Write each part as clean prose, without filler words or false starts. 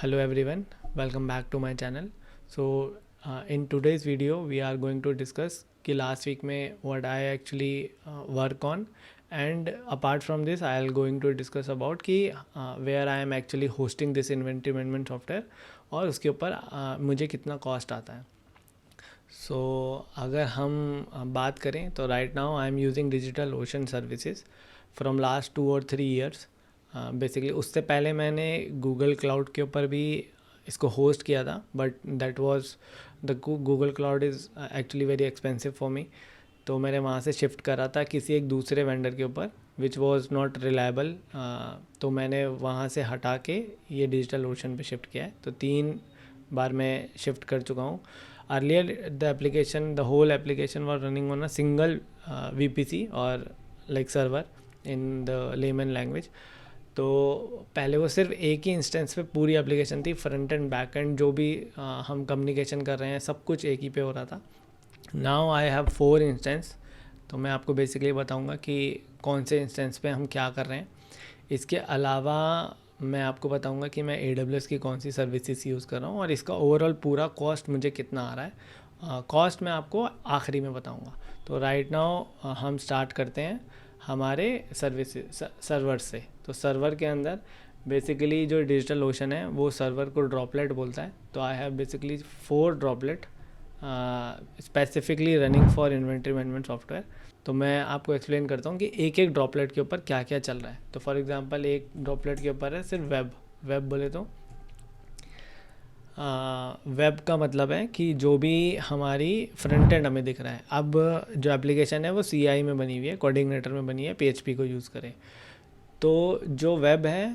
Hello everyone, welcome back to my channel. So in today's video we are going to discuss कि last week में what I actually work on, and apart from this I will going to discuss about कि where I am actually hosting this inventory management software और उसके ऊपर मुझे कितना cost आता है. सो अगर हम बात करें तो right now I am using digital ocean services from last 2 or 3 years. Basically उससे पहले मैंने गूगल क्लाउड के ऊपर भी इसको होस्ट किया था, but that was the Google cloud is actually very expensive for me. तो मैंने वहाँ से शिफ्ट करा था किसी एक दूसरे वेंडर के ऊपर विच वाज नॉट रिलायबल. तो मैंने वहाँ से हटा के ये डिजिटल ओशन पे शिफ्ट किया है. तो 3 बार मैं शिफ्ट कर चुका हूँ. Earlier, the whole application was running on a single VPC or like server in the layman language. तो पहले वो सिर्फ एक ही इंस्टेंस पे पूरी एप्लीकेशन थी, फ्रंट एंड बैक एंड जो भी हम कम्युनिकेशन कर रहे हैं सब कुछ एक ही पे हो रहा था. Now I have 4 instance. तो मैं आपको बेसिकली बताऊंगा कि कौन से इंस्टेंस पे हम क्या कर रहे हैं. इसके अलावा मैं आपको बताऊंगा कि मैं AWS की कौन सी सर्विसेज यूज़ कर रहा हूँ और इसका ओवरऑल पूरा कॉस्ट मुझे कितना आ रहा है. कॉस्ट मैं आपको आखिरी में बताऊंगा. तो राइट नाउ हम स्टार्ट करते हैं हमारे सर्वर से. तो सर्वर के अंदर बेसिकली जो डिजिटल ओशन है वो सर्वर को ड्रॉपलेट बोलता है. तो I have basically 4 droplet specifically running for inventory management software. तो मैं आपको एक्सप्लेन करता हूँ कि एक एक ड्रॉपलेट के ऊपर क्या क्या चल रहा है. तो फॉर एग्जांपल एक ड्रॉपलेट के ऊपर है सिर्फ वेब बोले तो वेब का मतलब है कि जो भी हमारी फ्रंट एंड हमें दिख रहा है. अब जो एप्लीकेशन है वो CI में बनी हुई है, कोऑर्डिनेटर में बनी है, PHP को यूज़ करें. तो जो वेब है,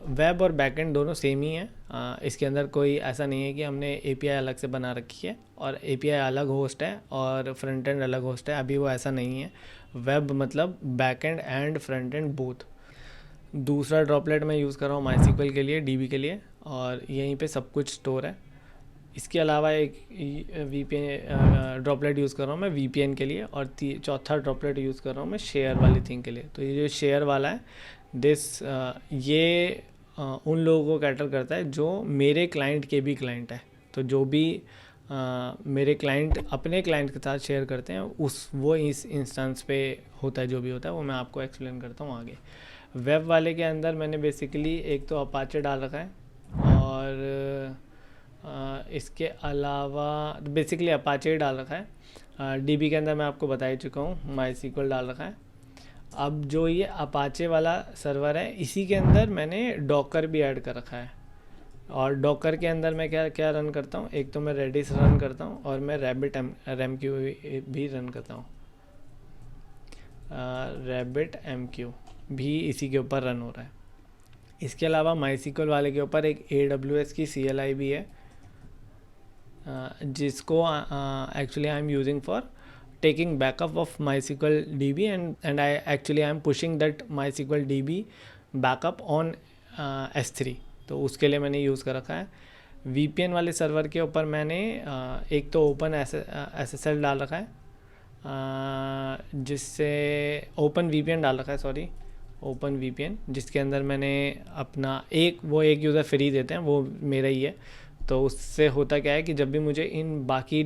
वेब और बैकएंड दोनों सेम ही है. इसके अंदर कोई ऐसा नहीं है कि हमने API अलग से बना रखी है और API अलग होस्ट है और फ्रंट एंड अलग होस्ट है. अभी वो ऐसा नहीं है. वेब मतलब backend and front end both. दूसरा ड्रॉपलेट मैं यूज़ कर रहा हूँ MySQL के लिए, DB के लिए, और यहीं पे सब कुछ स्टोर है. इसके अलावा एक VPN ड्रॉपलेट यूज़ कर रहा हूँ मैं VPN के लिए, और चौथा ड्रॉपलेट यूज़ कर रहा हूँ मैं शेयर वाली थिंग के लिए. तो ये जो शेयर वाला है ये उन लोगों को कैटर करता है जो मेरे क्लाइंट के भी क्लाइंट है. तो जो भी मेरे क्लाइंट अपने क्लाइंट के साथ शेयर करते हैं वो इस इंस्टेंस पे होता है. जो भी होता है वो मैं आपको एक्सप्लेन करता हूँ आगे. वेब वाले के अंदर मैंने बेसिकली एक तो अपाचे डाल रखा है, और इसके अलावा बेसिकली अपाचे ही डाल रखा है. DB के अंदर मैं आपको बता ही चुका हूँ MySQL डाल रखा है. अब जो ये अपाचे वाला सर्वर है इसी के अंदर मैंने डॉकर भी ऐड कर रखा है. और डॉकर के अंदर मैं क्या क्या रन करता हूँ, एक तो मैं रेडिस रन करता हूँ और मैं RabbitMQ भी रन करता हूँ. RabbitMQ भी इसी के ऊपर रन हो रहा है. इसके अलावा MySQL वाले के ऊपर एक AWS की CLI भी है, जिसको actually I am using for taking backup of MySQL DB and I am pushing that MySQL DB backup on S3. तो उसके लिए मैंने यूज़ कर रखा है. VPN वाले सर्वर के ऊपर मैंने एक तो ओपन SSL डाल रखा है, जिससे ओपन VPN डाल रखा है, सॉरी ओपन VPN, जिसके अंदर मैंने अपना एक यूज़र फ्री देते हैं, वो मेरा ही है. तो उससे होता क्या है कि जब भी मुझे इन बाकी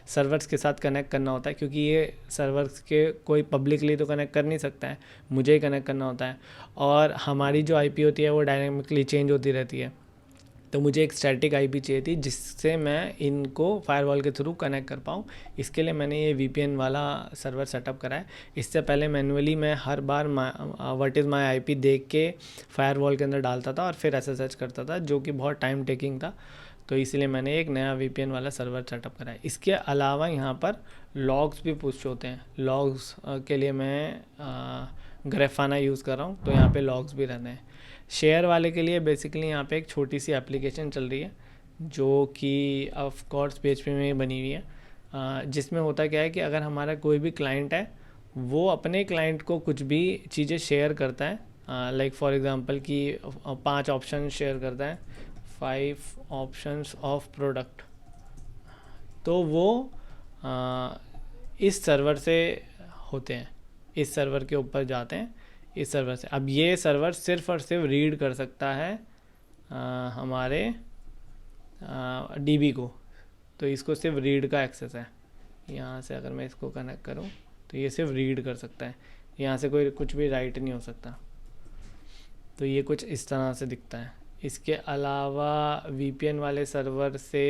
सर्वर्स के साथ कनेक्ट करना होता है, क्योंकि ये सर्वर्स के कोई पब्लिकली तो कनेक्ट कर नहीं सकता है, मुझे ही कनेक्ट करना होता है, और हमारी जो IP होती है वो डायनेमिकली चेंज होती रहती है. तो मुझे एक स्टैटिक IP चाहिए थी जिससे मैं इनको फायरवॉल के थ्रू कनेक्ट कर पाऊँ. इसके लिए मैंने ये VPN वाला सर्वर सेटअप करा है. इससे पहले मैनुअली मैं हर बार व्हाट इज़ माय IP देख के फायरवॉल के अंदर डालता था और फिर SSH करता था, जो कि बहुत टाइम टेकिंग था. तो इसलिए मैंने एक नया VPN वाला सर्वर सेटअप करा है. इसके अलावा यहाँ पर लॉग्स भी पुश होते हैं. लॉग्स के लिए मैं ग्राफाना यूज़ कर रहा हूँ, तो यहाँ पे लॉग्स भी रहते हैं. शेयर वाले के लिए बेसिकली यहाँ पे एक छोटी सी एप्लीकेशन चल रही है जो कि ऑफ कोर्स PHP में बनी हुई है, जिसमें होता क्या है कि अगर हमारा कोई भी क्लाइंट है वो अपने क्लाइंट को कुछ भी चीज़ें शेयर करता है, लाइक फॉर एग्जांपल कि 5 ऑप्शन शेयर करता है, 5 ऑप्शंस ऑफ प्रोडक्ट, तो वो इस सर्वर से होते हैं, इस सर्वर के ऊपर जाते हैं, इस सर्वर से. अब ये सर्वर सिर्फ और सिर्फ रीड कर सकता है हमारे डीबी को, तो इसको सिर्फ रीड का एक्सेस है। यहाँ से अगर मैं इसको कनेक्ट करूँ तो ये सिर्फ रीड कर सकता है, यहाँ से कोई कुछ भी राइट नहीं हो सकता। तो ये कुछ इस तरह से दिखता है। इसके अलावा VPN वाले सर्वर से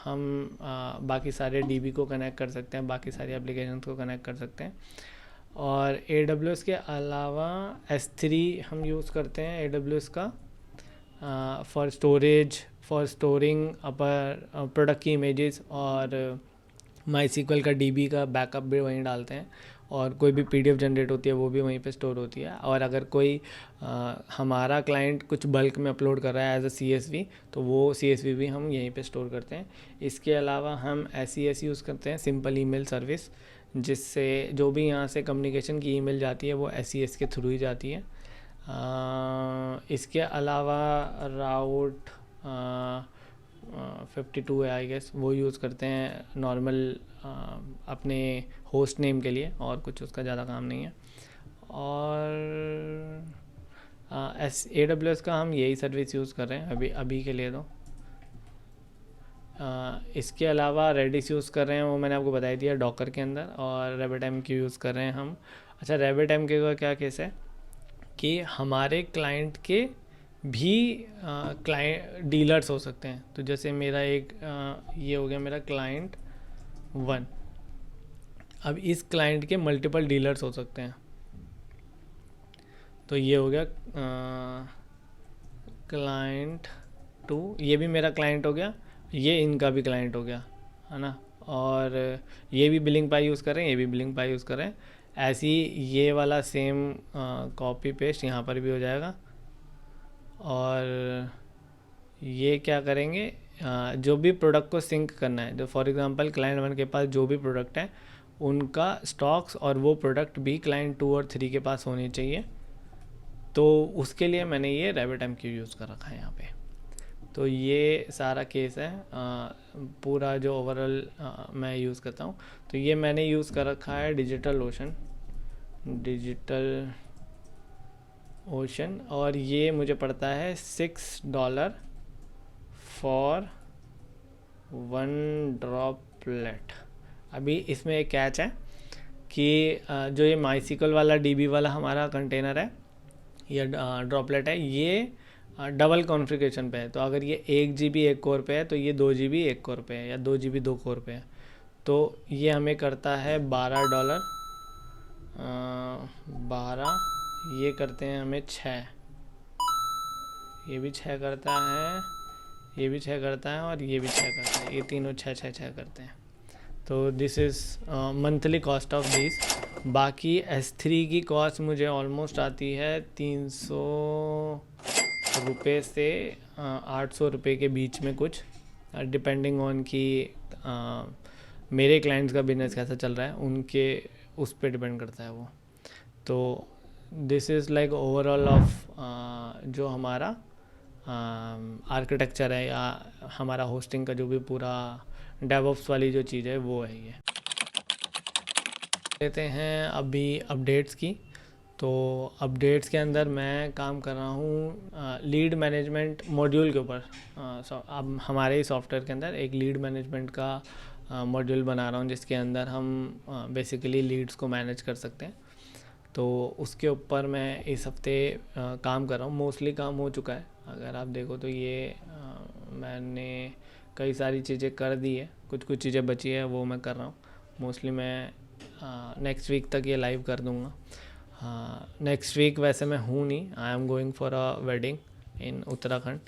हम बाकी सारे DB को कनेक्ट कर सकते हैं, बाकी सारी एप्लीकेशन को कनेक्ट कर सकते हैं। और AWS के अलावा S3 हम यूज़ करते हैं AWS का for storage, for storing upper product की इमेजेस, और MySQL का DB का बैकअप भी वहीं डालते हैं, और कोई भी PDF जनरेट होती है वो भी वहीं पे स्टोर होती है। और अगर कोई हमारा क्लाइंट कुछ बल्क में अपलोड कर रहा है एज अ CSV, तो वो CSV भी हम यहीं पे स्टोर करते हैं। इसके अलावा हम SES यूज़ करते हैं, सिंपल ईमेल सर्विस, जिससे जो भी यहाँ से कम्युनिकेशन की ईमेल जाती है वो SES के थ्रू ही जाती है। इसके अलावा राउट 52 है आई गेस, वो यूज़ करते हैं नॉर्मल अपने होस्ट नेम के लिए, और कुछ उसका ज़्यादा काम नहीं है। और AWS का हम यही सर्विस यूज़ कर रहे हैं अभी के लिए। तो इसके अलावा रेडिस यूज़ कर रहे हैं, वो मैंने आपको बता दिया डॉकर के अंदर, और RabbitMQ यूज़ कर रहे हैं हम। अच्छा, RabbitMQ का क्या केस है कि हमारे क्लाइंट के भी क्लाइंट डीलर्स हो सकते हैं। तो जैसे मेरा एक ये हो गया मेरा क्लाइंट 1, अब इस क्लाइंट के मल्टीपल डीलर्स हो सकते हैं। तो ये हो गया क्लाइंट 2, ये भी मेरा क्लाइंट हो गया, ये इनका भी क्लाइंट हो गया, है ना। और ये भी बिलिंग पाई यूज़ कर रहे हैं, ये भी बिलिंग पाई यूज़ कर रहे हैं। ऐसे ही ये वाला सेम कॉपी पेस्ट यहाँ पर भी हो जाएगा। और ये क्या करेंगे, जो भी प्रोडक्ट को सिंक करना है, जो फॉर एग्जांपल क्लाइंट 1 के पास जो भी प्रोडक्ट है उनका स्टॉक्स और वो प्रोडक्ट भी क्लाइंट 2 और 3 के पास होने चाहिए। तो उसके लिए मैंने ये RabbitMQ यूज़ कर रखा है यहाँ पे। तो ये सारा केस है पूरा जो ओवरऑल मैं यूज़ करता हूँ। तो ये मैंने यूज़ कर रखा है डिजिटल ओशन, और ये मुझे पड़ता है $6 फॉर 1 ड्रॉपलेट। अभी इसमें एक कैच है कि जो ये MySQL वाला DB वाला हमारा कंटेनर है या ड्रॉपलेट है, ये डबल कॉन्फ़िगरेशन पे है। तो अगर ये 1 GB 1 कोर पे है तो ये 2 GB 1 कोर पे है, या 2 GB 2 कोर पे है। तो ये हमें करता है $12, 12, ये करते हैं हमें 6, ये भी 6 करता है, ये भी 6 करता है, और ये भी 6 करता है। ये तीनों 6 6 6 करते हैं। तो this is monthly cost of this. बाकी S3 की कॉस्ट मुझे ऑलमोस्ट आती है 300 रुपये से 800 रुपये के बीच में कुछ, डिपेंडिंग ऑन कि मेरे क्लाइंट्स का बिजनेस कैसा चल रहा है उनके उस पर डिपेंड करता है वो। तो this is like overall of जो हमारा आर्किटेक्चर है या हमारा होस्टिंग का जो भी पूरा डेवऑप्स वाली जो चीज़ है वो है। ये लेते हैं अभी अपडेट्स की। तो अपडेट्स के अंदर मैं काम कर रहा हूँ लीड मैनेजमेंट मॉड्यूल के ऊपर। अब हमारे ही सॉफ्टवेयर के अंदर एक लीड मैनेजमेंट का मॉड्यूल बना रहा हूँ, जिसके अंदर हम बेसिकली लीड्स को मैनेज कर सकते हैं। तो उसके ऊपर मैं इस हफ्ते काम कर रहा हूँ। मोस्टली काम हो चुका है, अगर आप देखो तो ये मैंने कई सारी चीज़ें कर दी है, कुछ चीज़ें बची है वो मैं कर रहा हूँ। मोस्टली मैं नेक्स्ट वीक तक ये लाइव कर दूँगा। नेक्स्ट वीक वैसे मैं हूँ नहीं, I am going for a wedding in Uttarakhand,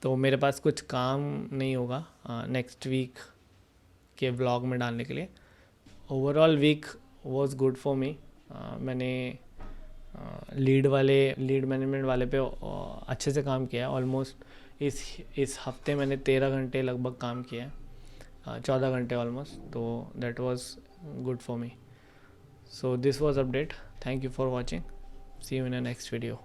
तो मेरे पास कुछ काम नहीं होगा नेक्स्ट वीक के व्लॉग में डालने के लिए। Overall week was good for me. मैंने लीड मैनेजमेंट वाले पे अच्छे से काम किया है। ऑलमोस्ट इस हफ्ते मैंने 13 घंटे लगभग काम किया है, 14 घंटे ऑलमोस्ट। तो that was good for me. So this was update. Thank you for watching. See you in the next video.